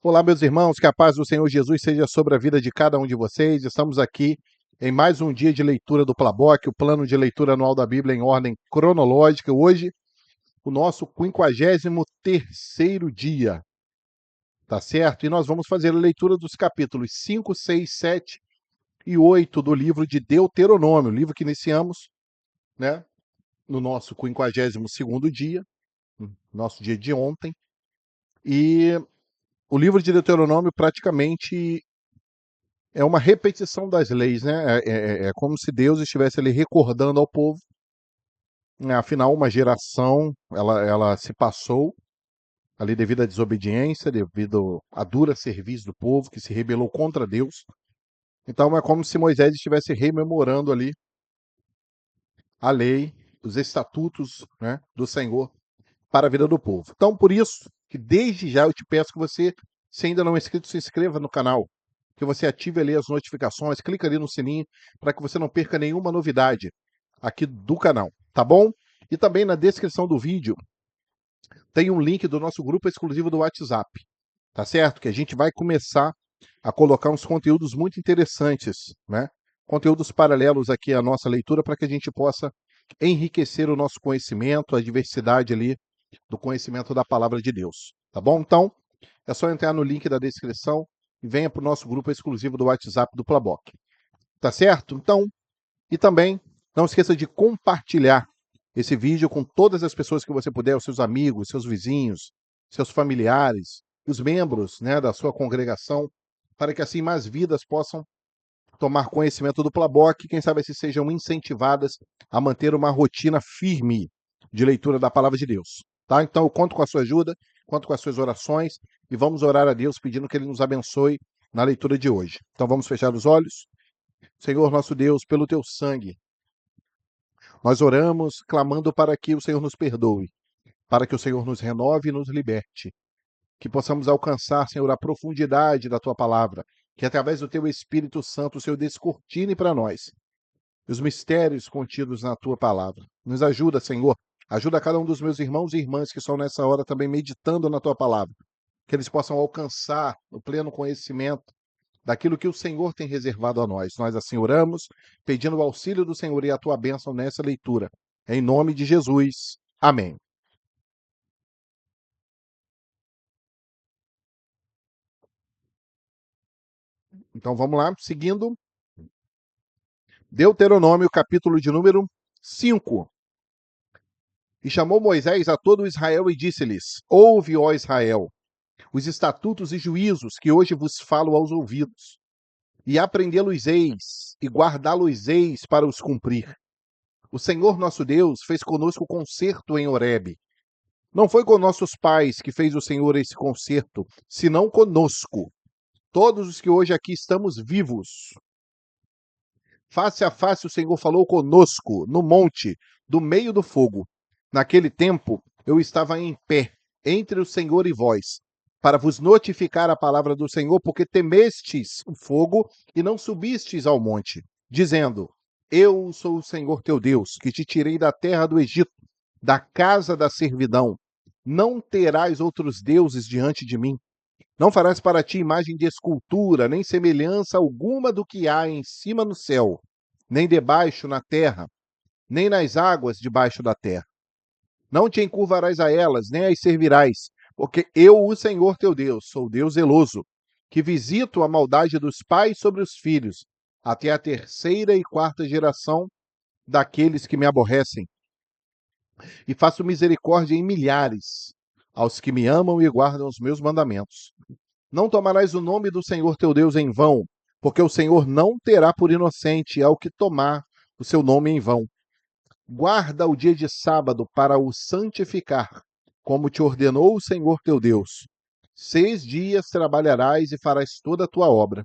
Olá, meus irmãos, que a paz do Senhor Jesus seja sobre a vida de cada um de vocês. Estamos aqui em mais um dia de leitura do Plaboc, o plano de leitura anual da Bíblia em ordem cronológica. Hoje, o nosso 53º dia, tá certo? E nós vamos fazer a leitura dos capítulos 5, 6, 7 e 8 do livro de Deuteronômio, livro que iniciamos, né, no nosso 52º dia, nosso dia de ontem. E o livro de Deuteronômio praticamente é uma repetição das leis, né? É como se Deus estivesse ali recordando ao povo, né? Afinal, uma geração, ela se passou ali devido à desobediência, devido à dura serviço do povo que se rebelou contra Deus. Então é como se Moisés estivesse rememorando ali a lei, os estatutos, né, do Senhor para a vida do povo. Então, por isso que desde já eu te peço que você, se ainda não é inscrito, se inscreva no canal, que você ative ali as notificações, clica ali no sininho para que você não perca nenhuma novidade aqui do canal, tá bom? E também na descrição do vídeo tem um link do nosso grupo exclusivo do WhatsApp, tá certo? Que a gente vai começar a colocar uns conteúdos muito interessantes, né? Conteúdos paralelos aqui à nossa leitura para que a gente possa enriquecer o nosso conhecimento, a diversidade ali do conhecimento da palavra de Deus, tá bom? Então, é só entrar no link da descrição e venha para o nosso grupo exclusivo do WhatsApp do Plaboc, tá certo? Então, e também não esqueça de compartilhar esse vídeo com todas as pessoas que você puder, os seus amigos, seus vizinhos, seus familiares, os membros, né, da sua congregação, para que assim mais vidas possam tomar conhecimento do Plaboc e quem sabe assim sejam incentivadas a manter uma rotina firme de leitura da palavra de Deus. Tá? Então eu conto com a sua ajuda, conto com as suas orações e vamos orar a Deus pedindo que Ele nos abençoe na leitura de hoje. Então vamos fechar os olhos. Senhor nosso Deus, pelo Teu sangue, nós oramos clamando para que o Senhor nos perdoe, para que o Senhor nos renove e nos liberte, que possamos alcançar, Senhor, a profundidade da Tua palavra, que através do Teu Espírito Santo o Senhor descortine para nós os mistérios contidos na Tua palavra. Nos ajuda, Senhor, ajuda cada um dos meus irmãos e irmãs que estão nessa hora também meditando na Tua palavra, que eles possam alcançar o pleno conhecimento daquilo que o Senhor tem reservado a nós. Nós assim oramos, pedindo o auxílio do Senhor e a Tua bênção nessa leitura. Em nome de Jesus. Amém. Então vamos lá, seguindo. Deuteronômio, capítulo de número 5. E chamou Moisés a todo Israel e disse-lhes: Ouve, ó Israel, os estatutos e juízos que hoje vos falo aos ouvidos, e aprendê-los-eis, e guardá-los-eis para os cumprir. O Senhor nosso Deus fez conosco concerto em Horebe. Não foi com nossos pais que fez o Senhor esse concerto, senão conosco, todos os que hoje aqui estamos vivos. Face a face o Senhor falou conosco, no monte, do meio do fogo. Naquele tempo eu estava em pé, entre o Senhor e vós, para vos notificar a palavra do Senhor, porque temestes o fogo e não subistes ao monte, dizendo: Eu sou o Senhor teu Deus, que te tirei da terra do Egito, da casa da servidão. Não terás outros deuses diante de mim. Não farás para ti imagem de escultura, nem semelhança alguma do que há em cima no céu, nem debaixo na terra, nem nas águas debaixo da terra. Não te encurvarás a elas, nem as servirás, porque eu, o Senhor teu Deus, sou Deus zeloso, que visito a maldade dos pais sobre os filhos, até a terceira e quarta geração daqueles que me aborrecem, e faço misericórdia em milhares aos que me amam e guardam os meus mandamentos. Não tomarás o nome do Senhor teu Deus em vão, porque o Senhor não terá por inocente ao que tomar o seu nome em vão. Guarda o dia de sábado para o santificar, como te ordenou o Senhor teu Deus. 6 dias trabalharás e farás toda a tua obra.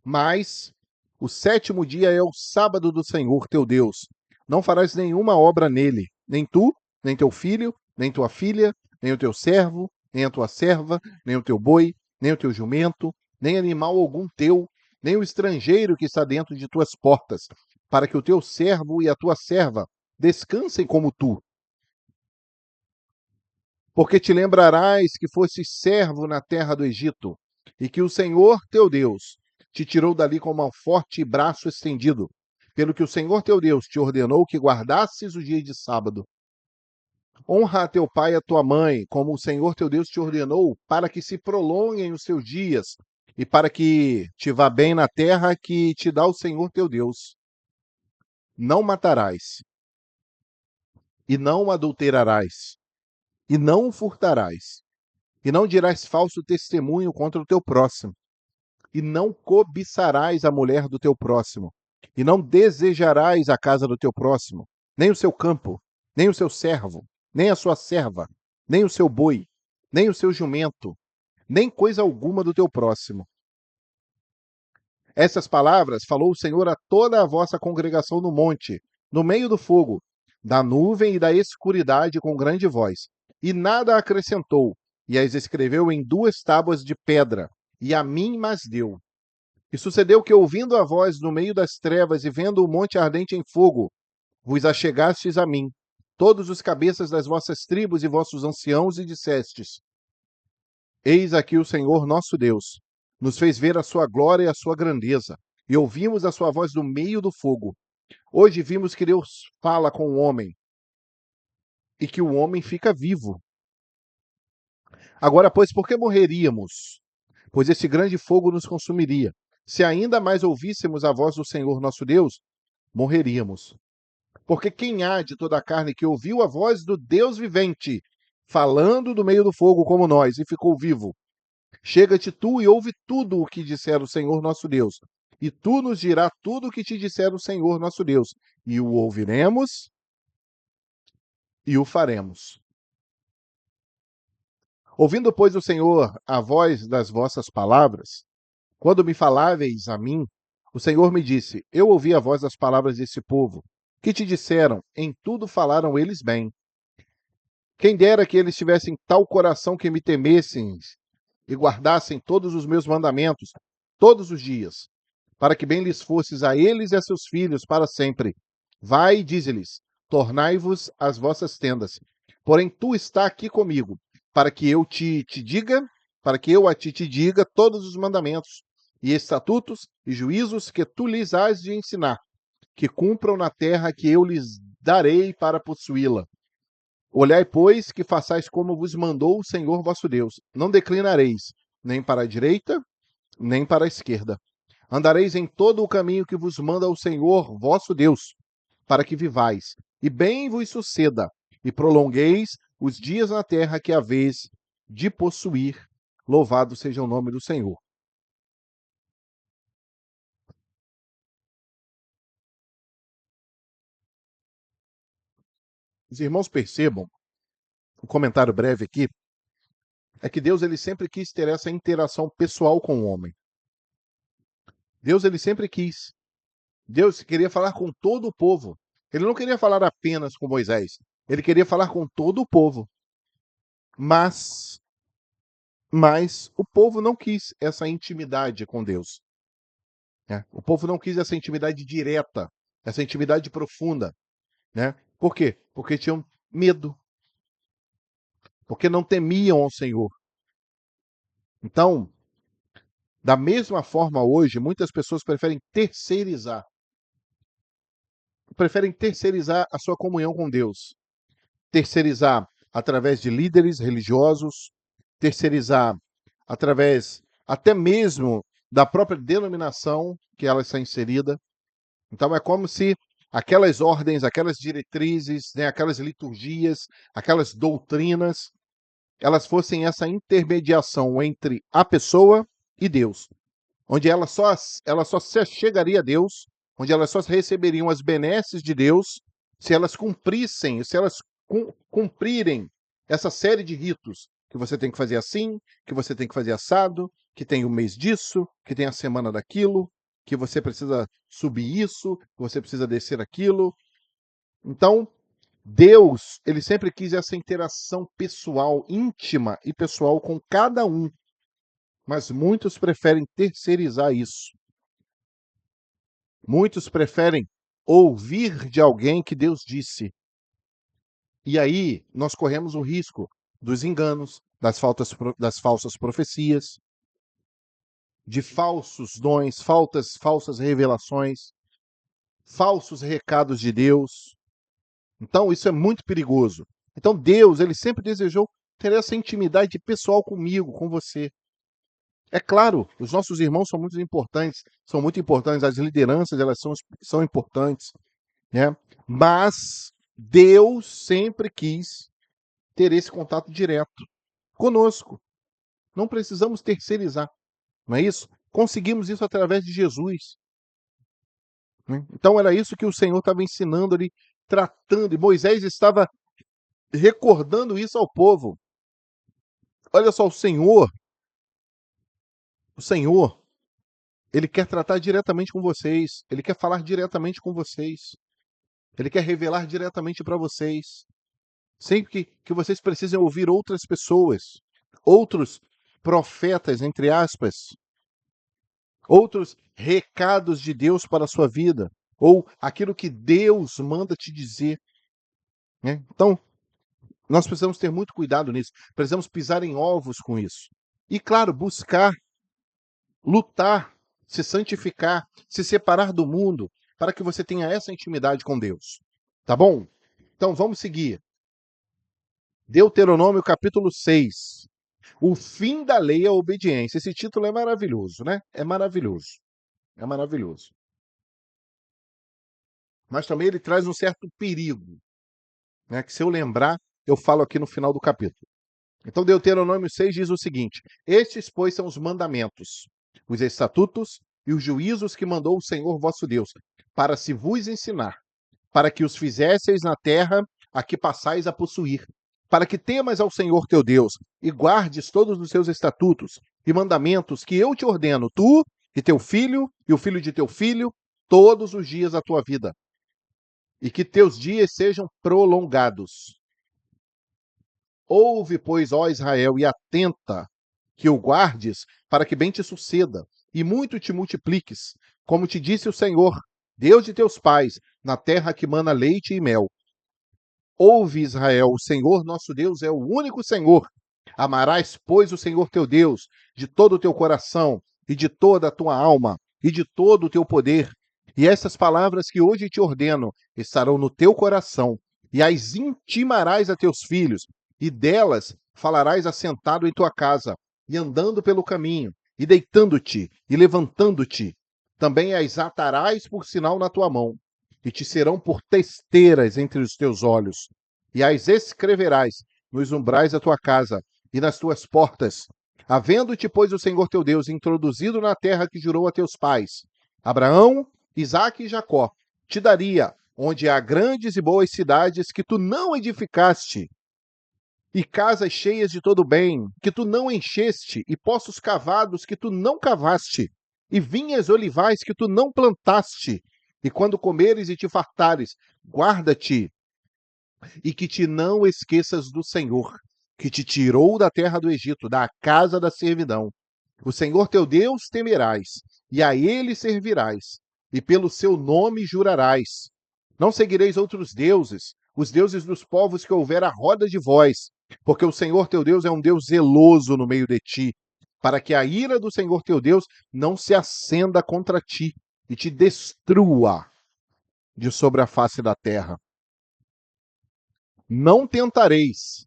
Mas o 7º dia é o sábado do Senhor teu Deus. Não farás nenhuma obra nele, nem tu, nem teu filho, nem tua filha, nem o teu servo, nem a tua serva, nem o teu boi, nem o teu jumento, nem animal algum teu, nem o estrangeiro que está dentro de tuas portas, para que o teu servo e a tua serva descansem como tu. Porque te lembrarás que fostes servo na terra do Egito, e que o Senhor teu Deus te tirou dali com mão forte e braço estendido, pelo que o Senhor teu Deus te ordenou que guardasses o dia de sábado. Honra a teu pai e a tua mãe, como o Senhor teu Deus te ordenou, para que se prolonguem os seus dias e para que te vá bem na terra que te dá o Senhor teu Deus. Não matarás, e não adulterarás, e não furtarás, e não dirás falso testemunho contra o teu próximo, e não cobiçarás a mulher do teu próximo, e não desejarás a casa do teu próximo, nem o seu campo, nem o seu servo, nem a sua serva, nem o seu boi, nem o seu jumento, nem coisa alguma do teu próximo. Essas palavras falou o Senhor a toda a vossa congregação no monte, no meio do fogo, da nuvem e da escuridade com grande voz. E nada acrescentou, e as escreveu em 2 tábuas de pedra, e a mim mas deu. E sucedeu que, ouvindo a voz no meio das trevas e vendo o monte ardente em fogo, vos achegastes a mim, todos os cabeças das vossas tribos e vossos anciãos, e dissestes: Eis aqui o Senhor nosso Deus. Nos fez ver a sua glória e a sua grandeza, e ouvimos a sua voz no meio do fogo. Hoje vimos que Deus fala com o homem, e que o homem fica vivo. Agora, pois, por que morreríamos? Pois esse grande fogo nos consumiria. Se ainda mais ouvíssemos a voz do Senhor nosso Deus, morreríamos. Porque quem há de toda a carne que ouviu a voz do Deus vivente, falando do meio do fogo como nós, e ficou vivo? Chega-te tu e ouve tudo o que disser o Senhor nosso Deus, e tu nos dirás tudo o que te disser o Senhor nosso Deus, e o ouviremos e o faremos. Ouvindo, pois, o Senhor a voz das vossas palavras, quando me faláveis a mim, o Senhor me disse: Eu ouvi a voz das palavras desse povo, que te disseram, em tudo falaram eles bem. Quem dera que eles tivessem tal coração que me temessem e guardassem todos os meus mandamentos, todos os dias, para que bem lhes fosses a eles e a seus filhos para sempre. Vai e dize-lhes: tornai-vos as vossas tendas. Porém, tu está aqui comigo, para que eu te diga, para que eu a ti te diga todos os mandamentos e estatutos e juízos que tu lhes hás de ensinar, que cumpram na terra que eu lhes darei para possuí-la. Olhai, pois, que façais como vos mandou o Senhor vosso Deus. Não declinareis, nem para a direita, nem para a esquerda. Andareis em todo o caminho que vos manda o Senhor vosso Deus, para que vivais, e bem vos suceda, e prolongueis os dias na terra que haveis de possuir. Louvado seja o nome do Senhor. Os irmãos percebam, um comentário breve aqui, é que Deus ele sempre quis ter essa interação pessoal com o homem. Deus ele sempre quis. Deus queria falar com todo o povo. Ele não queria falar apenas com Moisés. Ele queria falar com todo o povo. Mas o povo não quis essa intimidade com Deus, né? O povo não quis essa intimidade direta, essa intimidade profunda, né? Por quê? Porque tinham medo, porque não temiam ao Senhor. Então, da mesma forma hoje, muitas pessoas preferem terceirizar a sua comunhão com Deus, terceirizar através de líderes religiosos, terceirizar através até mesmo da própria denominação que ela está inserida. Então é como se aquelas ordens, aquelas diretrizes, né, aquelas liturgias, aquelas doutrinas, elas fossem essa intermediação entre a pessoa e Deus, onde ela só se chegaria a Deus, onde elas só receberiam as benesses de Deus se elas cumprissem, se elas cumprirem essa série de ritos que você tem que fazer assim, que você tem que fazer assado, que tem o mês disso, que tem a semana daquilo, que você precisa subir isso, que você precisa descer aquilo. Então, Deus, ele sempre quis essa interação pessoal, íntima e pessoal com cada um, mas muitos preferem terceirizar isso. Muitos preferem ouvir de alguém que Deus disse. E aí nós corremos o risco dos enganos, das falsas profecias, de falsos dons, falsas revelações, falsos recados de Deus. Então, isso é muito perigoso. Então, Deus, ele sempre desejou ter essa intimidade pessoal comigo, com você. É claro, os nossos irmãos são muito importantes, as lideranças, elas são importantes, né? Mas Deus sempre quis ter esse contato direto conosco. Não precisamos terceirizar, não é isso? Conseguimos isso através de Jesus, né? Então era isso que o Senhor estava ensinando ali, tratando, e Moisés estava recordando isso ao povo. Olha só, o Senhor, ele quer tratar diretamente com vocês, ele quer falar diretamente com vocês, ele quer revelar diretamente para vocês. Sempre que vocês precisem ouvir outras pessoas, outros profetas, entre aspas, outros recados de Deus para a sua vida, ou aquilo que Deus manda te dizer, né? Então, nós precisamos ter muito cuidado nisso, precisamos pisar em ovos com isso. E, claro, buscar, lutar, se santificar, se separar do mundo, para que você tenha essa intimidade com Deus. Tá bom? Então, vamos seguir. Deuteronômio capítulo 6. O fim da lei é a obediência. Esse título é maravilhoso, né? É maravilhoso. É maravilhoso. Mas também ele traz um certo perigo, né? Que se eu lembrar, eu falo aqui no final do capítulo. Então, Deuteronômio 6 diz o seguinte: Estes, pois, são os mandamentos, os estatutos e os juízos que mandou o Senhor vosso Deus, para se vos ensinar, para que os fizesseis na terra a que passais a possuir, para que temas ao Senhor teu Deus e guardes todos os seus estatutos e mandamentos que eu te ordeno, tu e teu filho e o filho de teu filho, todos os dias da tua vida, e que teus dias sejam prolongados. Ouve, pois, ó Israel, e atenta, que o guardes, para que bem te suceda, e muito te multipliques, como te disse o Senhor, Deus de teus pais, na terra que mana leite e mel. Ouve, Israel, o Senhor nosso Deus é o único Senhor. Amarás, pois, o Senhor teu Deus de todo o teu coração, e de toda a tua alma, e de todo o teu poder. E essas palavras que hoje te ordeno estarão no teu coração, e as intimarás a teus filhos, e delas falarás assentado em tua casa, e andando pelo caminho, e deitando-te, e levantando-te. Também as atarás por sinal na tua mão, e te serão por testeiras entre os teus olhos, e as escreverás nos umbrais da tua casa e nas tuas portas. Havendo-te, pois, o Senhor teu Deus introduzido na terra que jurou a teus pais, Abraão, Isaque e Jacó, te daria, onde há grandes e boas cidades que tu não edificaste, e casas cheias de todo bem, que tu não encheste, e poços cavados que tu não cavaste, e vinhas olivais que tu não plantaste. E quando comeres e te fartares, guarda-te, e que te não esqueças do Senhor, que te tirou da terra do Egito, da casa da servidão. O Senhor teu Deus temerás, e a ele servirás, e pelo seu nome jurarás. Não seguireis outros deuses, os deuses dos povos que houver à roda de vós, porque o Senhor teu Deus é um Deus zeloso no meio de ti, para que a ira do Senhor teu Deus não se acenda contra ti e te destrua de sobre a face da terra. Não tentareis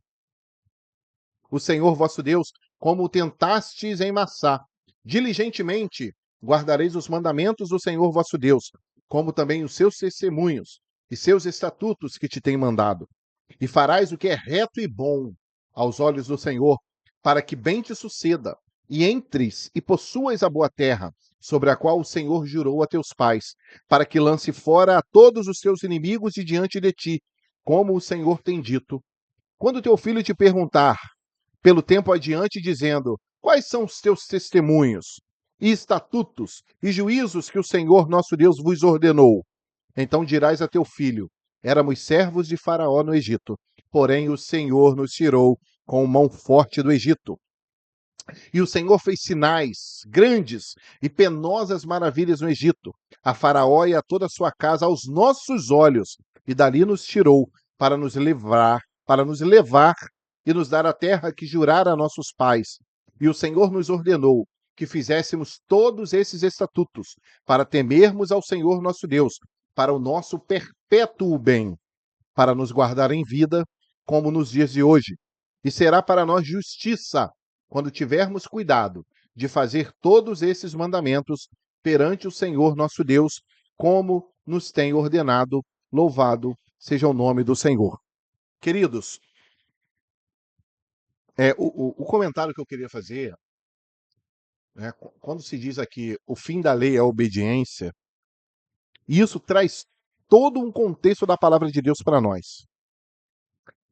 o Senhor vosso Deus, como o tentastes em Massá. Diligentemente guardareis os mandamentos do Senhor vosso Deus, como também os seus testemunhos e seus estatutos que te tem mandado. E farás o que é reto e bom aos olhos do Senhor, para que bem te suceda, e entres e possuas a boa terra, sobre a qual o Senhor jurou a teus pais, para que lance fora a todos os teus inimigos de diante de ti, como o Senhor tem dito. Quando teu filho te perguntar, pelo tempo adiante, dizendo: Quais são os teus testemunhos, e estatutos, e juízos que o Senhor nosso Deus vos ordenou? Então dirás a teu filho: Éramos servos de Faraó no Egito, porém o Senhor nos tirou com mão forte do Egito. E o Senhor fez sinais grandes e penosas maravilhas no Egito, a Faraó e a toda a sua casa aos nossos olhos, e dali nos tirou para nos levar e nos dar a terra que jurara a nossos pais. E o Senhor nos ordenou que fizéssemos todos esses estatutos, para temermos ao Senhor nosso Deus, para o nosso perpétuo bem, para nos guardar em vida, como nos dias de hoje. E será para nós justiça, quando tivermos cuidado de fazer todos esses mandamentos perante o Senhor nosso Deus, como nos tem ordenado. Louvado seja o nome do Senhor. Queridos, o comentário que eu queria fazer, né, quando se diz aqui o fim da lei é a obediência, isso traz todo um contexto da palavra de Deus para nós.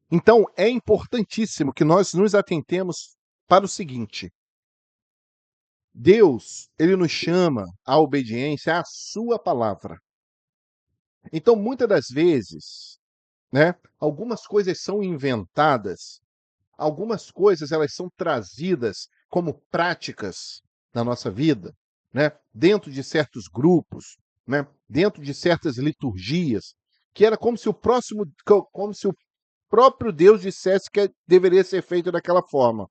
Então, é importantíssimo que nós nos atentemos para o seguinte: Deus, ele nos chama à obediência à sua palavra. Então, muitas das vezes, né, algumas coisas são inventadas, algumas coisas elas são trazidas como práticas na nossa vida, né, dentro de certos grupos, né, dentro de certas liturgias, que era como se o próprio Deus dissesse que deveria ser feito daquela forma.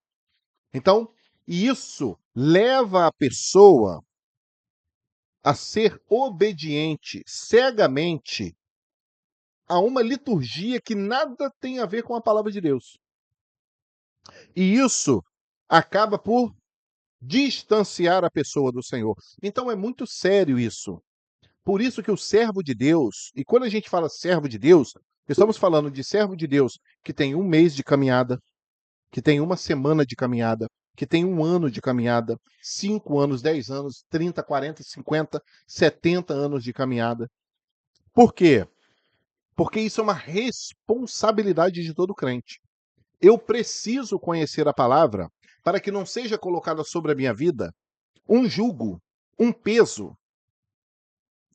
Então, isso leva a pessoa a ser obediente cegamente a uma liturgia que nada tem a ver com a palavra de Deus. E isso acaba por distanciar a pessoa do Senhor. Então é muito sério isso. Por isso que o servo de Deus, e quando a gente fala servo de Deus, estamos falando de servo de Deus que tem um mês de caminhada, que tem uma semana de caminhada, que tem um ano de caminhada, 5 anos, 10 anos, 30, 40, 50, 70 anos de caminhada. Por quê? Porque isso é uma responsabilidade de todo crente. Eu preciso conhecer a palavra para que não seja colocada sobre a minha vida um jugo, um peso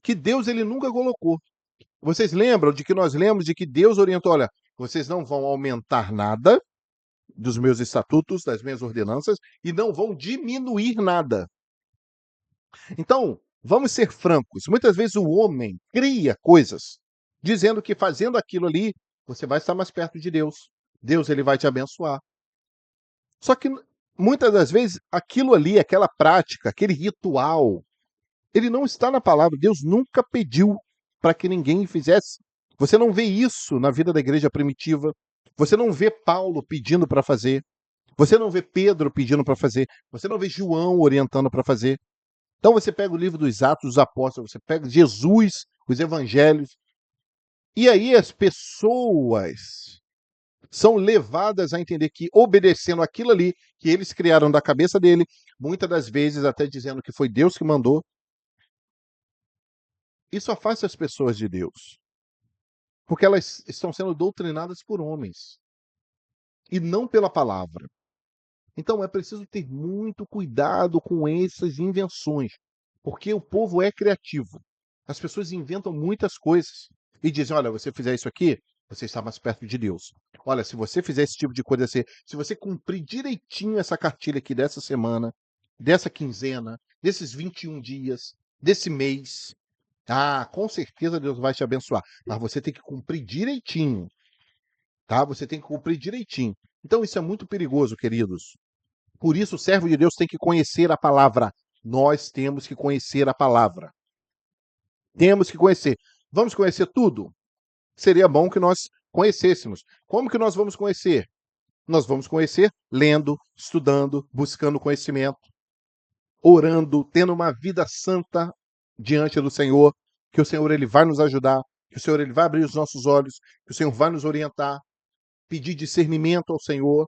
que Deus ele nunca colocou. Vocês lembram de que nós lemos de que Deus orientou, olha, vocês não vão aumentar nada dos meus estatutos, das minhas ordenanças, e não vão diminuir nada. Então, vamos ser francos. Muitas vezes o homem cria coisas dizendo que fazendo aquilo ali, você vai estar mais perto de Deus. Deus ele vai te abençoar. Só que muitas das vezes aquilo ali, aquela prática, aquele ritual, ele não está na palavra. Deus nunca pediu para que ninguém fizesse. Você não vê isso na vida da igreja primitiva. Você não vê Paulo pedindo para fazer. Você não vê Pedro pedindo para fazer. Você não vê João orientando para fazer. Então você pega o livro dos Atos dos Apóstolos, você pega Jesus, os Evangelhos, e aí as pessoas são levadas a entender que obedecendo aquilo ali que eles criaram da cabeça dele, muitas das vezes até dizendo que foi Deus que mandou, isso afasta as pessoas de Deus, porque elas estão sendo doutrinadas por homens e não pela palavra. Então é preciso ter muito cuidado com essas invenções, porque o povo é criativo. As pessoas inventam muitas coisas e dizem: olha, você fizer isso aqui, você está mais perto de Deus. Olha, se você fizer esse tipo de coisa assim, se você cumprir direitinho essa cartilha aqui dessa semana, dessa quinzena, desses 21 dias, desse mês, com certeza Deus vai te abençoar. Mas você tem que cumprir direitinho, tá? Você tem que cumprir direitinho. Então isso é muito perigoso, queridos. Por isso, o servo de Deus tem que conhecer a palavra. Nós temos que conhecer a palavra. Temos que conhecer. Vamos conhecer tudo? Seria bom que nós conhecêssemos. Como que nós vamos conhecer? Nós vamos conhecer lendo, estudando, buscando conhecimento, orando, tendo uma vida santa diante do Senhor, que o Senhor ele vai nos ajudar, que o Senhor ele vai abrir os nossos olhos, que o Senhor vai nos orientar, pedir discernimento ao Senhor.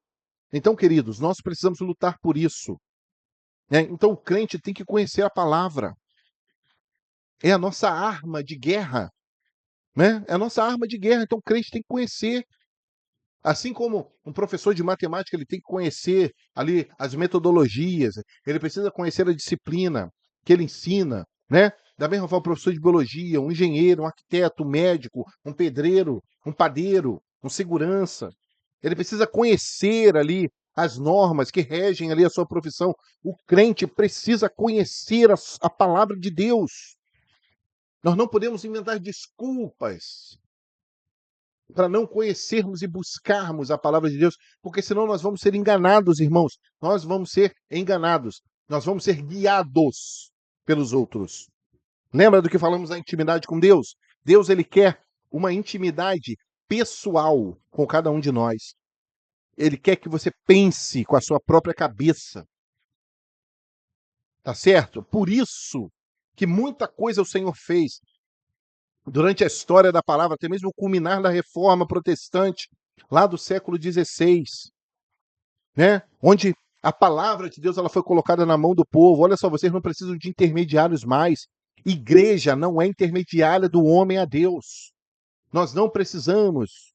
Então, queridos, nós precisamos lutar por isso. Né? Então o crente tem que conhecer a palavra. É a nossa arma de guerra. Né? É a nossa arma de guerra. Então o crente tem que conhecer. Assim como um professor de matemática ele tem que conhecer ali as metodologias, ele precisa conhecer a disciplina que ele ensina. Né? Da mesma forma, o professor de biologia, um engenheiro, um arquiteto, um médico, um pedreiro, um padeiro, um segurança. Ele precisa conhecer ali as normas que regem ali a sua profissão. O crente precisa conhecer a palavra de Deus. Nós não podemos inventar desculpas para não conhecermos e buscarmos a palavra de Deus, porque senão nós vamos ser enganados, irmãos. Nós vamos ser enganados. Nós vamos ser guiados pelos outros. Lembra do que falamos da intimidade com Deus? Deus, ele quer uma intimidade pessoal com cada um de nós. Ele quer que você pense com a sua própria cabeça. Tá certo? Por isso que muita coisa o Senhor fez durante a história da palavra, até mesmo o culminar da reforma protestante, lá do século XVI, né? Onde a palavra de Deus ela foi colocada na mão do povo. Olha só, vocês não precisam de intermediários mais. Igreja não é intermediária do homem a Deus. Nós não precisamos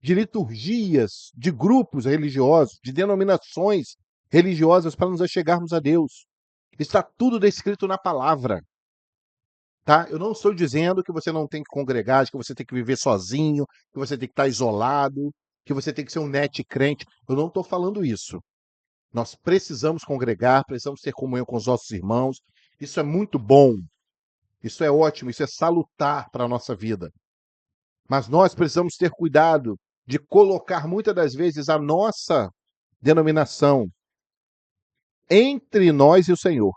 de liturgias, de grupos religiosos, de denominações religiosas para nos achegarmos a Deus. Está tudo descrito na palavra. Tá? Eu não estou dizendo que você não tem que congregar, que você tem que viver sozinho, que você tem que estar isolado, que você tem que ser um net crente. Eu não estou falando isso. Nós precisamos congregar, precisamos ter comunhão com os nossos irmãos. Isso é muito bom. Isso é ótimo, isso é salutar para a nossa vida. Mas nós precisamos ter cuidado de colocar muitas das vezes a nossa denominação entre nós e o Senhor.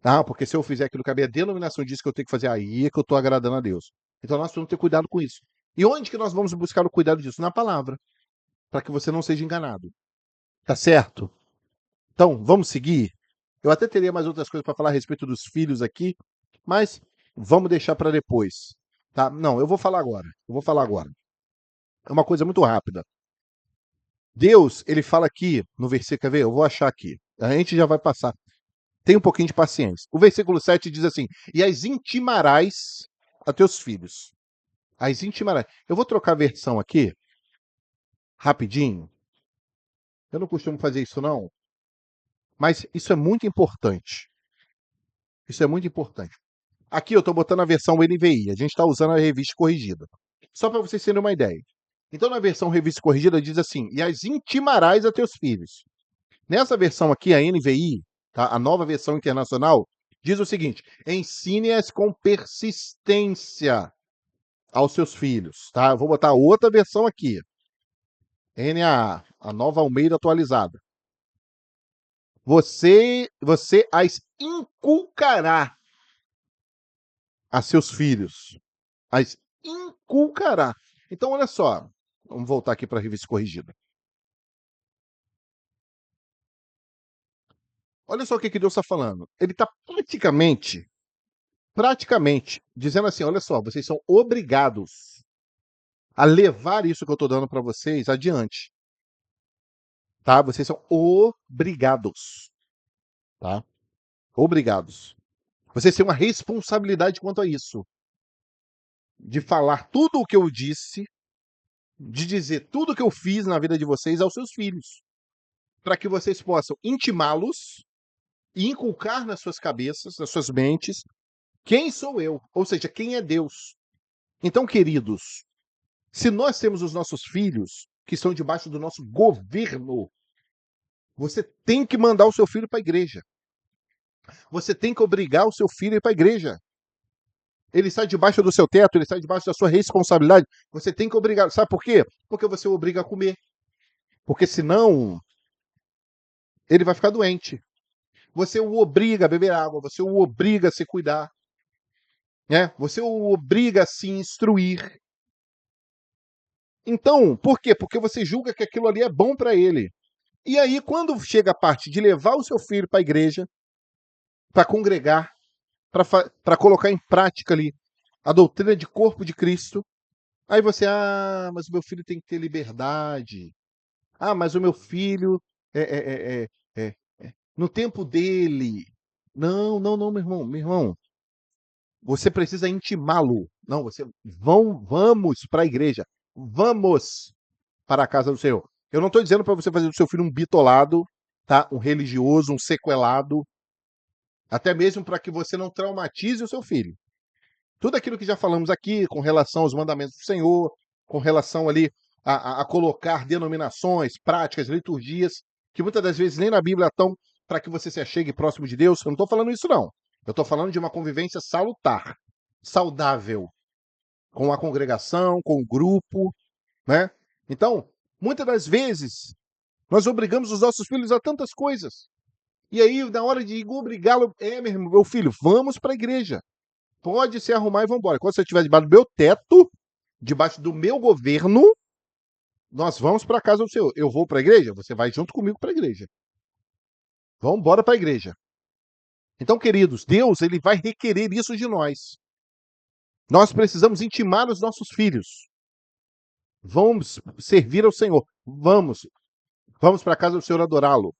Ah, porque se eu fizer aquilo que a minha denominação diz que eu tenho que fazer, aí é que eu estou agradando a Deus. Então nós precisamos ter cuidado com isso. E onde que nós vamos buscar o cuidado disso? Na palavra, para que você não seja enganado. Tá certo? Então, vamos seguir? Eu até teria mais outras coisas para falar a respeito dos filhos aqui, mas vamos deixar para depois. Tá? Não, eu vou falar agora. Eu vou falar agora. É uma coisa muito rápida. Deus, ele fala aqui no versículo, quer ver? Eu vou achar aqui. A gente já vai passar. Tem um pouquinho de paciência. O versículo 7 diz assim: e as intimarás a teus filhos. As intimarás. Eu vou trocar a versão aqui, rapidinho. Eu não costumo fazer isso, não. Mas isso é muito importante. Isso é muito importante. Aqui eu estou botando a versão NVI. A gente está usando a revista corrigida. Só para vocês terem uma ideia. Então, na versão revista corrigida, diz assim: e as intimarás a teus filhos. Nessa versão aqui, a NVI, tá? A nova versão internacional, diz o seguinte: ensine-as com persistência aos seus filhos. Tá? Eu vou botar outra versão aqui. NAA, a nova Almeida atualizada. Você as inculcará a seus filhos. As inculcará. Então, olha só. Vamos voltar aqui para a revista corrigida. Olha só o que Deus está falando. Ele está praticamente dizendo assim: olha só, vocês são obrigados a levar isso que eu estou dando para vocês adiante. Tá? Vocês são obrigados. Tá? Obrigados. Vocês têm uma responsabilidade quanto a isso. De falar tudo o que eu disse, de dizer tudo o que eu fiz na vida de vocês aos seus filhos. Para que vocês possam intimá-los e inculcar nas suas cabeças, nas suas mentes, quem sou eu? Ou seja, quem é Deus? Então, queridos, se nós temos os nossos filhos que estão debaixo do nosso governo, você tem que mandar o seu filho para a igreja. Você tem que obrigar o seu filho a ir para a igreja. Ele está debaixo do seu teto, ele está debaixo da sua responsabilidade. Você tem que obrigar. Sabe por quê? Porque você o obriga a comer. Porque senão, ele vai ficar doente. Você o obriga a beber água, você o obriga a se cuidar. Né? Você o obriga a se instruir. Então, por quê? Porque você julga que aquilo ali é bom para ele. E aí, quando chega a parte de levar o seu filho para a igreja, para congregar, para colocar em prática ali a doutrina de corpo de Cristo, aí você, mas o meu filho tem que ter liberdade. Mas o meu filho no tempo dele. Não, não, não, meu irmão. Você precisa intimá-lo. Não, vamos para a igreja. Vamos para a casa do Senhor. Eu não estou dizendo para você fazer do seu filho um bitolado, tá? Um religioso, um sequelado, até mesmo para que você não traumatize o seu filho. Tudo aquilo que já falamos aqui com relação aos mandamentos do Senhor, com relação ali a colocar denominações, práticas, liturgias, que muitas das vezes nem na Bíblia estão para que você se achegue próximo de Deus. Eu não estou falando isso, não. Eu estou falando de uma convivência salutar, saudável, com a congregação, com o grupo, né? Então, muitas das vezes, nós obrigamos os nossos filhos a tantas coisas. E aí, na hora de obrigá-lo, meu filho, vamos para a igreja. Pode se arrumar e vamos embora. Quando você estiver debaixo do meu teto, debaixo do meu governo, nós vamos para a casa do Senhor. Eu vou para a igreja, você vai junto comigo para a igreja. Vamos embora para a igreja. Então, queridos, Deus ele vai requerer isso de nós. Nós precisamos intimar os nossos filhos. Vamos servir ao Senhor. Vamos para a casa do Senhor adorá-lo.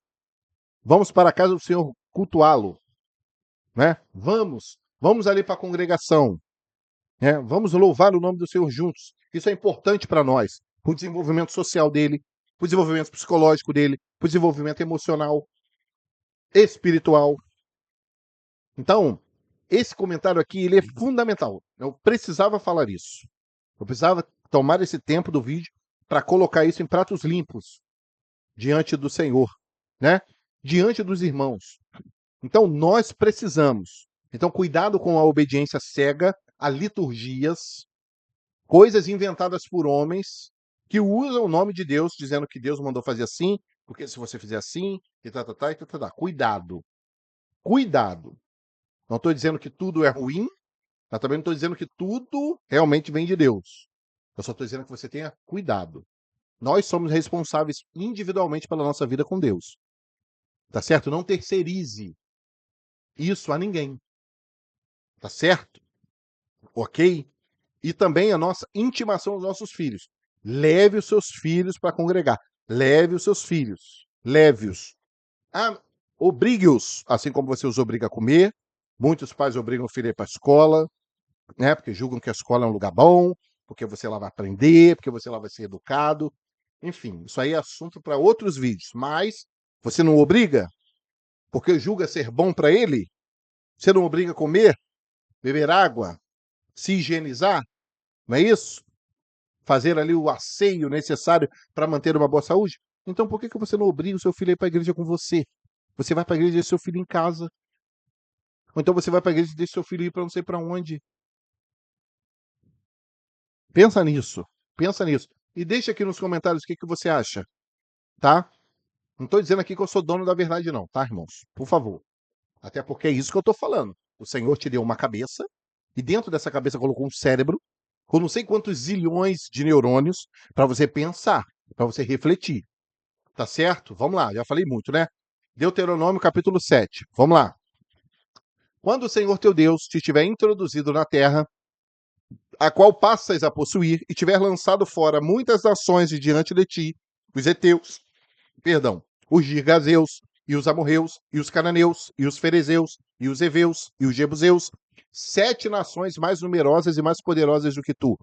Vamos para a casa do Senhor cultuá-lo. Né? Vamos ali para a congregação. Né? Vamos louvar o nome do Senhor juntos. Isso é importante para nós. Para o desenvolvimento social dele, para o desenvolvimento psicológico dele, para o desenvolvimento emocional, espiritual. Então, esse comentário aqui ele é fundamental. Eu precisava falar isso. Eu precisava tomar esse tempo do vídeo para colocar isso em pratos limpos diante do Senhor, né? Diante dos irmãos. Então, nós precisamos. Então, cuidado com a obediência cega a liturgias, coisas inventadas por homens que usam o nome de Deus, dizendo que Deus mandou fazer assim, porque se você fizer assim, e tá. Cuidado. Cuidado. Não estou dizendo que tudo é ruim, mas também não estou dizendo que tudo realmente vem de Deus. Eu só estou dizendo que você tenha cuidado. Nós somos responsáveis individualmente pela nossa vida com Deus. Tá certo? Não terceirize isso a ninguém. Tá certo? Ok? E também a nossa intimação aos nossos filhos. Leve os seus filhos para congregar. Leve os seus filhos. Leve-os. Obrigue-os, assim como você os obriga a comer. Muitos pais obrigam o filho a ir para a escola, né? Porque julgam que a escola é um lugar bom, porque você lá vai aprender, porque você lá vai ser educado. Enfim, isso aí é assunto para outros vídeos. Mas você não obriga, porque julga ser bom para ele? Você não obriga a comer, beber água, se higienizar? Não é isso? Fazer ali o asseio necessário para manter uma boa saúde? Então por que você não obriga o seu filho a ir para a igreja com você? Você vai para a igreja e deixa seu filho em casa. Ou então você vai para a igreja e deixa seu filho ir para não sei para onde. Pensa nisso. Pensa nisso. E deixa aqui nos comentários o que você acha. Tá? Não estou dizendo aqui que eu sou dono da verdade não, tá, irmãos? Por favor. Até porque é isso que eu estou falando. O Senhor te deu uma cabeça e dentro dessa cabeça colocou um cérebro com não sei quantos zilhões de neurônios para você pensar, para você refletir. Tá certo? Vamos lá, já falei muito, né? Deuteronômio capítulo 7. Vamos lá. Quando o Senhor teu Deus te tiver introduzido na terra, a qual passas a possuir, e tiver lançado fora muitas nações de diante de ti, os heteus, os girgazeus, e os amorreus, e os cananeus, e os ferezeus, e os heveus, e os jebuseus, 7 nações mais numerosas e mais poderosas do que tu.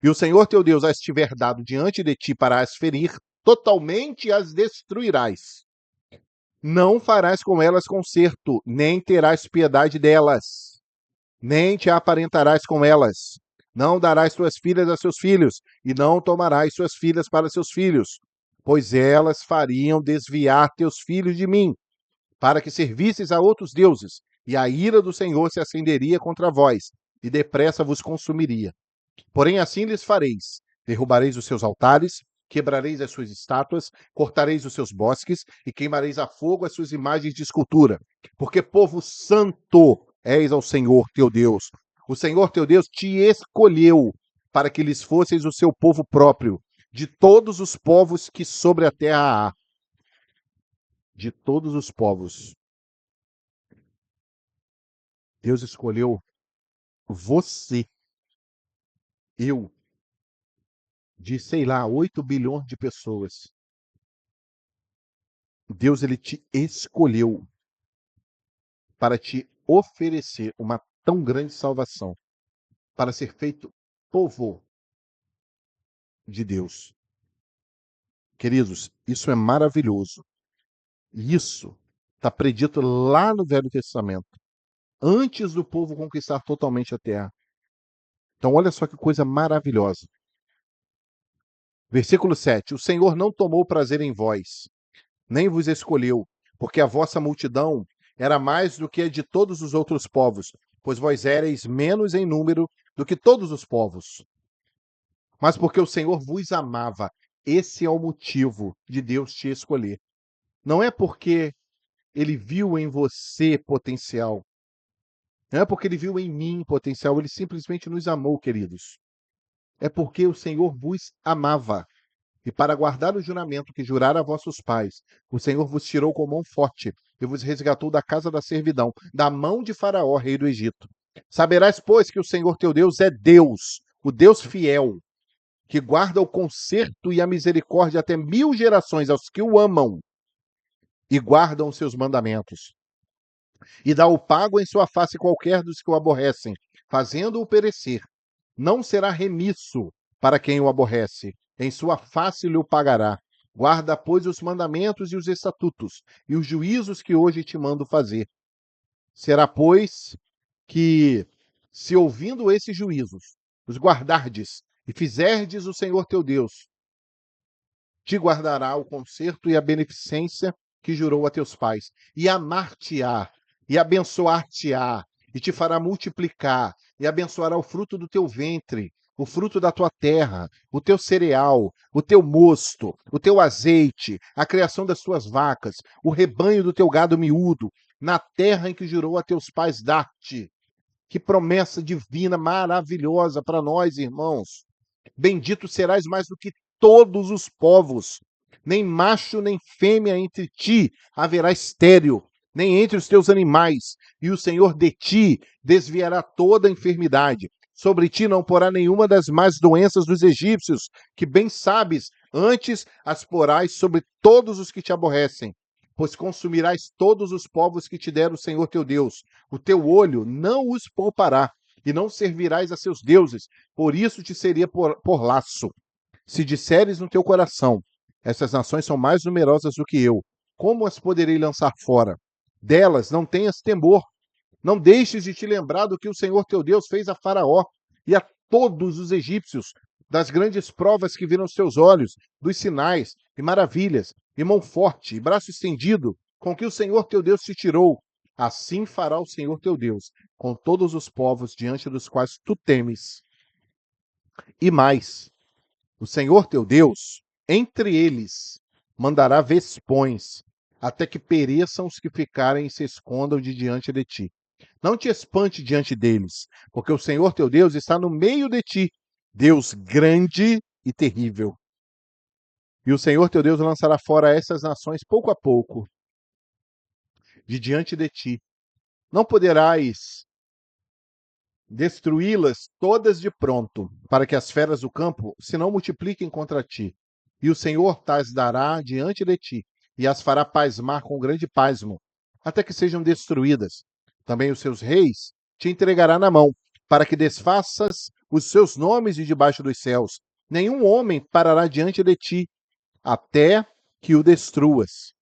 E o Senhor teu Deus as tiver dado diante de ti para as ferir, totalmente as destruirás. Não farás com elas conserto, nem terás piedade delas, nem te aparentarás com elas. Não darás tuas filhas a seus filhos, e não tomarás suas filhas para seus filhos, pois elas fariam desviar teus filhos de mim, para que servisseis a outros deuses, e a ira do Senhor se acenderia contra vós, e depressa vos consumiria. Porém assim lhes fareis: derrubareis os seus altares, quebrareis as suas estátuas, cortareis os seus bosques, e queimareis a fogo as suas imagens de escultura. Porque povo santo és ao Senhor teu Deus. O Senhor teu Deus te escolheu para que lhes fosseis o seu povo próprio, de todos os povos que sobre a terra há. De todos os povos. Deus escolheu você, eu, de, sei lá, 8 bilhões de pessoas. Deus, ele te escolheu para te oferecer uma tão grande salvação, para ser feito povo de Deus. Queridos, isso é maravilhoso. Isso está predito lá no Velho Testamento, antes do povo conquistar totalmente a terra. Então, olha só que coisa maravilhosa. Versículo 7. O Senhor não tomou prazer em vós, nem vos escolheu, porque a vossa multidão era mais do que a de todos os outros povos, pois vós éreis menos em número do que todos os povos, mas porque o Senhor vos amava. Esse é o motivo de Deus te escolher. Não é porque ele viu em você potencial, não é porque ele viu em mim potencial, ele simplesmente nos amou, queridos. É porque o Senhor vos amava. E para guardar o juramento que jurara a vossos pais, o Senhor vos tirou com mão forte e vos resgatou da casa da servidão, da mão de Faraó, rei do Egito. Saberás, pois, que o Senhor teu Deus é Deus, o Deus fiel, que guarda o conserto e a misericórdia até 1000 gerações aos que o amam e guardam os seus mandamentos. E dá o pago em sua face qualquer dos que o aborrecem, fazendo-o perecer. Não será remisso para quem o aborrece, em sua face lhe o pagará. Guarda, pois, os mandamentos e os estatutos, e os juízos que hoje te mando fazer. Será, pois, que, se ouvindo esses juízos, os guardardes, e fizerdes o Senhor teu Deus, te guardará o conserto e a beneficência que jurou a teus pais, e amar-te-á, e abençoar-te-á, e te fará multiplicar, e abençoará o fruto do teu ventre, o fruto da tua terra, o teu cereal, o teu mosto, o teu azeite, a criação das tuas vacas, o rebanho do teu gado miúdo, na terra em que jurou a teus pais dar-te. Que promessa divina maravilhosa para nós, irmãos. Bendito serás mais do que todos os povos. Nem macho nem fêmea entre ti haverá estéril, nem entre os teus animais. E o Senhor de ti desviará toda a enfermidade. Sobre ti não porá nenhuma das más doenças dos egípcios, que bem sabes, antes as porás sobre todos os que te aborrecem. Pois consumirás todos os povos que te der o Senhor teu Deus. O teu olho não os poupará, e não servirás a seus deuses, por isso te seria por laço. Se disseres no teu coração, essas nações são mais numerosas do que eu, como as poderei lançar fora? Delas não tenhas temor. Não deixes de te lembrar do que o Senhor teu Deus fez a Faraó e a todos os egípcios, das grandes provas que viram os teus olhos, dos sinais e maravilhas, e mão forte e braço estendido, com que o Senhor teu Deus te tirou. Assim fará o Senhor teu Deus com todos os povos diante dos quais tu temes. E mais, o Senhor teu Deus, entre eles, mandará vespões, até que pereçam os que ficarem e se escondam de diante de ti. Não te espante diante deles, porque o Senhor teu Deus está no meio de ti, Deus grande e terrível. E o Senhor teu Deus lançará fora essas nações pouco a pouco, de diante de ti. Não poderás destruí-las todas de pronto, para que as feras do campo se não multipliquem contra ti. E o Senhor tas dará diante de ti, e as fará pasmar com grande pasmo, até que sejam destruídas. Também os seus reis te entregará na mão, para que desfaças os seus nomes de debaixo dos céus. Nenhum homem parará diante de ti, até que o destruas.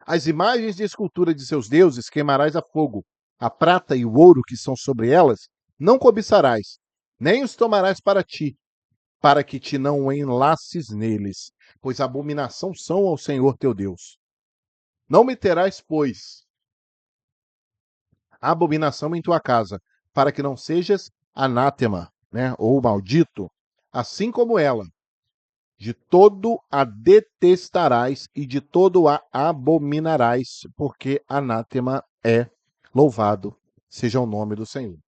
As imagens de escultura de seus deuses queimarás a fogo. A prata e o ouro que são sobre elas não cobiçarás, nem os tomarás para ti, para que te não enlaces neles, pois abominação são ao Senhor teu Deus. Não meterás, pois, abominação em tua casa, para que não sejas anátema, né, ou maldito, assim como ela. De todo a detestarás e de todo a abominarás, porque anátema é. Louvado seja o nome do Senhor.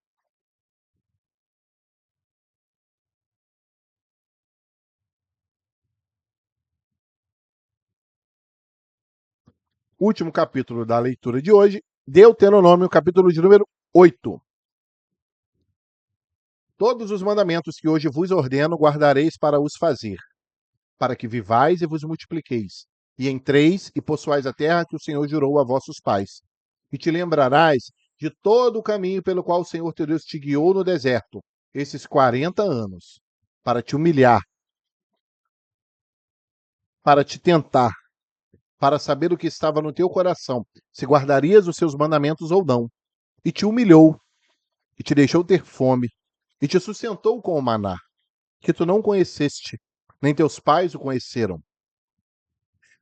Último capítulo da leitura de hoje, Deuteronômio, capítulo de número 8. Todos os mandamentos que hoje vos ordeno guardareis para os fazer, para que vivais e vos multipliqueis, e entreis e possuais a terra que o Senhor jurou a vossos pais. E te lembrarás de todo o caminho pelo qual o Senhor teu Deus te guiou no deserto, esses 40 anos, para te humilhar, para te tentar, para saber o que estava no teu coração, se guardarias os seus mandamentos ou não. E te humilhou, e te deixou ter fome, e te sustentou com o maná, que tu não conheceste, nem teus pais o conheceram,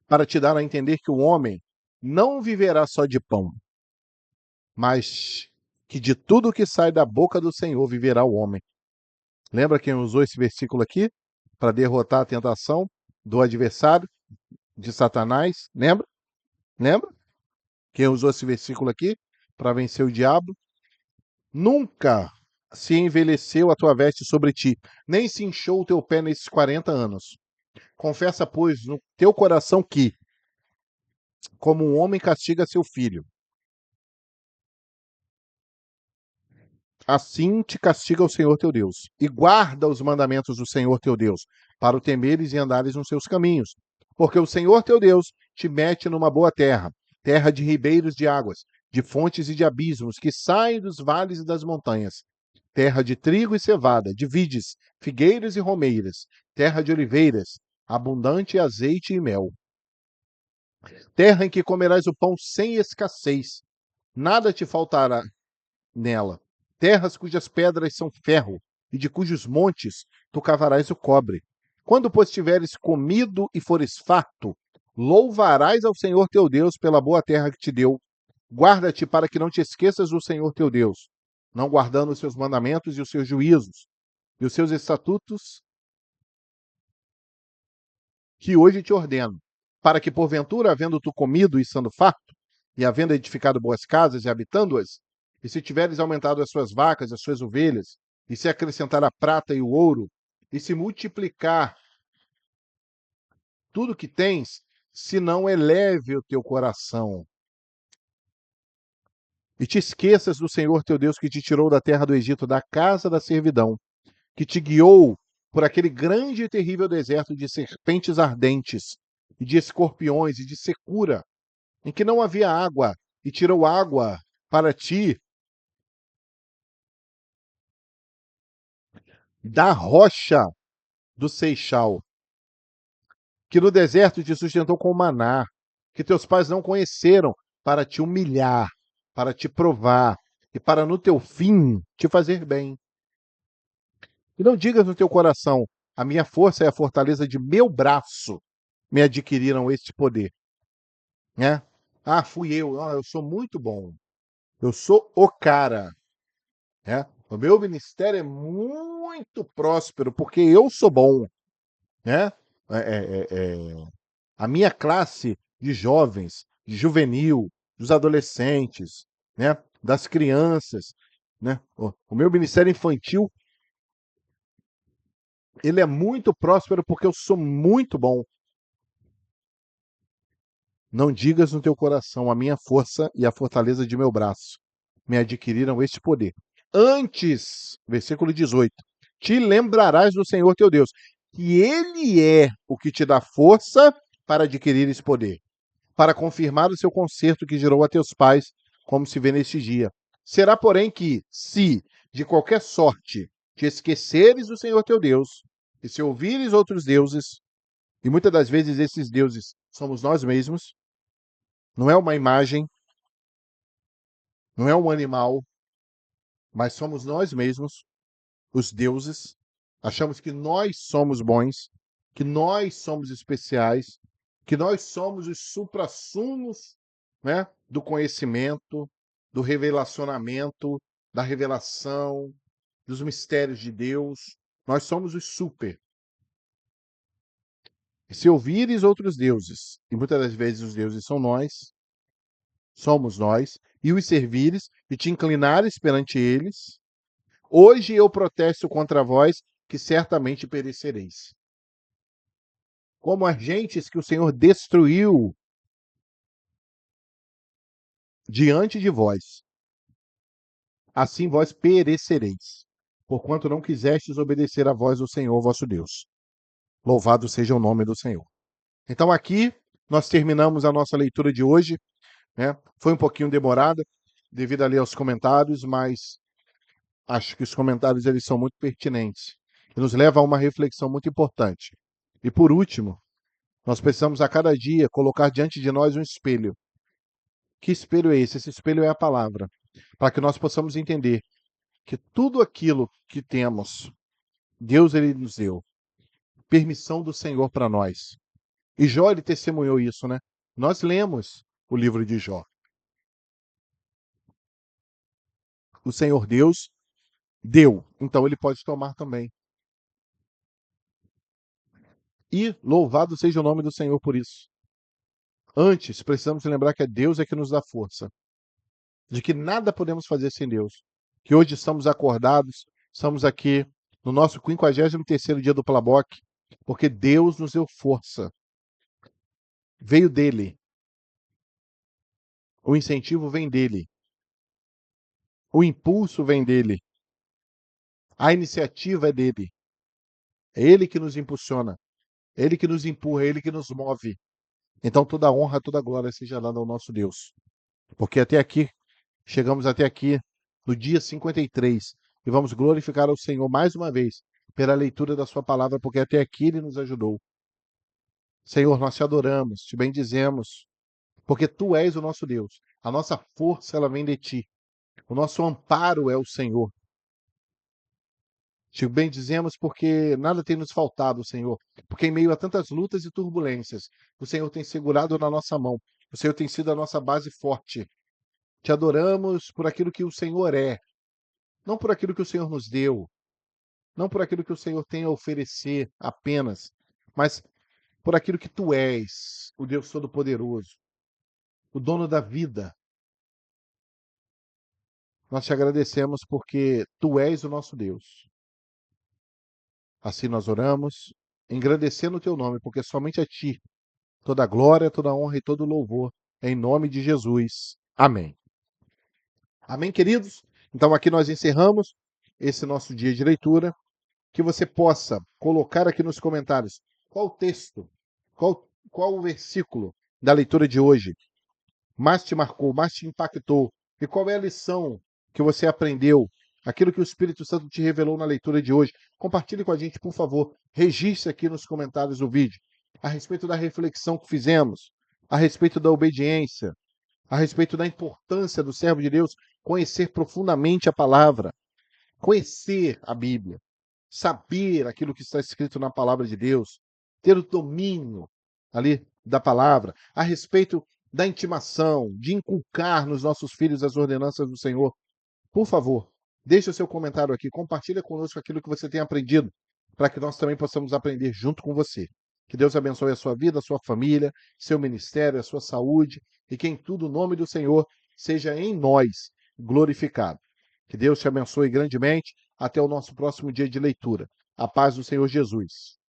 para te dar a entender que o homem não viverá só de pão, mas que de tudo que sai da boca do Senhor viverá o homem. Lembra quem usou esse versículo aqui para derrotar a tentação do adversário, de Satanás? Lembra? Lembra? Quem usou esse versículo aqui para vencer o diabo? Nunca se envelheceu a tua veste sobre ti, nem se inchou o teu pé nesses 40 anos. Confessa, pois, no teu coração que, como um homem castiga seu filho, assim te castiga o Senhor teu Deus. E guarda os mandamentos do Senhor teu Deus, para o temeres e andares nos seus caminhos. Porque o Senhor teu Deus te mete numa boa terra, terra de ribeiros de águas, de fontes e de abismos, que saem dos vales e das montanhas. Terra de trigo e cevada, de vides, figueiras e romeiras, terra de oliveiras, abundante em azeite e mel. Terra em que comerás o pão sem escassez, nada te faltará nela. Terras cujas pedras são ferro, e de cujos montes tu cavarás o cobre. Quando, pois, tiveres comido e fores farto, louvarás ao Senhor teu Deus pela boa terra que te deu. Guarda-te para que não te esqueças do Senhor teu Deus, não guardando os seus mandamentos e os seus juízos, e os seus estatutos que hoje te ordeno, para que, porventura, havendo tu comido e sendo farto, e havendo edificado boas casas e habitando-as, e se tiveres aumentado as suas vacas, as suas ovelhas, e se acrescentar a prata e o ouro, e se multiplicar tudo que tens, se não eleve o teu coração, e te esqueças do Senhor teu Deus que te tirou da terra do Egito, da casa da servidão, que te guiou por aquele grande e terrível deserto de serpentes ardentes, e de escorpiões, e de secura, em que não havia água, e tirou água para ti da rocha do Seixal, que no deserto te sustentou com maná, que teus pais não conheceram, para te humilhar, para te provar, e para no teu fim te fazer bem. E não digas no teu coração, a minha força é a fortaleza de meu braço, me adquiriram este poder, né? Ah, fui eu, eu sou muito bom, eu sou o cara, né? O meu ministério é muito próspero, porque eu sou bom, né? É, é, é, a minha classe de jovens, de juvenil, dos adolescentes, né? Das crianças, né? O meu ministério infantil, ele é muito próspero porque eu sou muito bom. Não digas no teu coração, a minha força e a fortaleza de meu braço me adquiriram este poder. Antes, versículo 18, te lembrarás do Senhor teu Deus, que ele é o que te dá força para adquirir esse poder, para confirmar o seu concerto que gerou a teus pais, como se vê neste dia. Será, porém, que, se de qualquer sorte te esqueceres do Senhor teu Deus, e se ouvires outros deuses, e muitas das vezes esses deuses somos nós mesmos, não é uma imagem, não é um animal, mas somos nós mesmos, os deuses. Achamos que nós somos bons, que nós somos especiais, que nós somos os suprassumos, né, do conhecimento, do revelacionamento, da revelação, dos mistérios de Deus. Nós somos os super. E se ouvires outros deuses, e muitas das vezes os deuses são nós, somos nós, e os servires e te inclinares perante eles, hoje eu protesto contra vós, que certamente perecereis. Como agentes que o Senhor destruiu diante de vós, assim vós perecereis, porquanto não quisestes obedecer à voz do Senhor vosso Deus. Louvado seja o nome do Senhor. Então aqui nós terminamos a nossa leitura de hoje, né? Foi um pouquinho demorada devido ali aos comentários, mas acho que os comentários eles são muito pertinentes e nos levam a uma reflexão muito importante. E por último, nós precisamos a cada dia colocar diante de nós um espelho. Que espelho é esse? Esse espelho é a palavra, para que nós possamos entender que tudo aquilo que temos, Deus ele nos deu, permissão do Senhor para nós. E Jó ele testemunhou isso, né? Nós lemos o livro de Jó. O Senhor Deus deu, então ele pode tomar também. E louvado seja o nome do Senhor por isso. Antes, precisamos lembrar que é Deus que nos dá força, de que nada podemos fazer sem Deus. Que hoje estamos acordados, estamos aqui no nosso 53º dia do Plaboc, porque Deus nos deu força. Veio dele. O incentivo vem dele. O impulso vem dele. A iniciativa é dele. É ele que nos impulsiona. É ele que nos empurra, é ele que nos move. Então toda a honra, toda a glória seja dada ao nosso Deus. Porque até aqui, chegamos até aqui no dia 53 e vamos glorificar ao Senhor mais uma vez pela leitura da sua palavra, porque até aqui ele nos ajudou. Senhor, nós te adoramos, te bendizemos, porque tu és o nosso Deus. A nossa força, ela vem de ti. O nosso amparo é o Senhor. Te bendizemos porque nada tem nos faltado, Senhor. Porque em meio a tantas lutas e turbulências, o Senhor tem segurado na nossa mão. O Senhor tem sido a nossa base forte. Te adoramos por aquilo que o Senhor é, não por aquilo que o Senhor nos deu, não por aquilo que o Senhor tem a oferecer apenas, mas por aquilo que tu és, o Deus Todo-Poderoso, o dono da vida. Nós te agradecemos porque tu és o nosso Deus. Assim nós oramos, engrandecendo o teu nome, porque somente a ti toda a glória, toda a honra e todo o louvor, em nome de Jesus. Amém. Amém, queridos? Então aqui nós encerramos esse nosso dia de leitura. Que você possa colocar aqui nos comentários qual o texto, qual o versículo da leitura de hoje mais te marcou, mais te impactou, e qual é a lição que você aprendeu, aquilo que o Espírito Santo te revelou na leitura de hoje. Compartilhe com a gente, por favor. Registre aqui nos comentários do vídeo a respeito da reflexão que fizemos, a respeito da obediência, a respeito da importância do servo de Deus conhecer profundamente a palavra, conhecer a Bíblia, saber aquilo que está escrito na palavra de Deus, ter o domínio ali da palavra, a respeito da intimação, de inculcar nos nossos filhos as ordenanças do Senhor. Por favor, deixe o seu comentário aqui, compartilhe conosco aquilo que você tem aprendido, para que nós também possamos aprender junto com você. Que Deus abençoe a sua vida, a sua família, seu ministério, a sua saúde, e que em tudo o nome do Senhor seja em nós glorificado. Que Deus te abençoe grandemente. Até o nosso próximo dia de leitura. A paz do Senhor Jesus.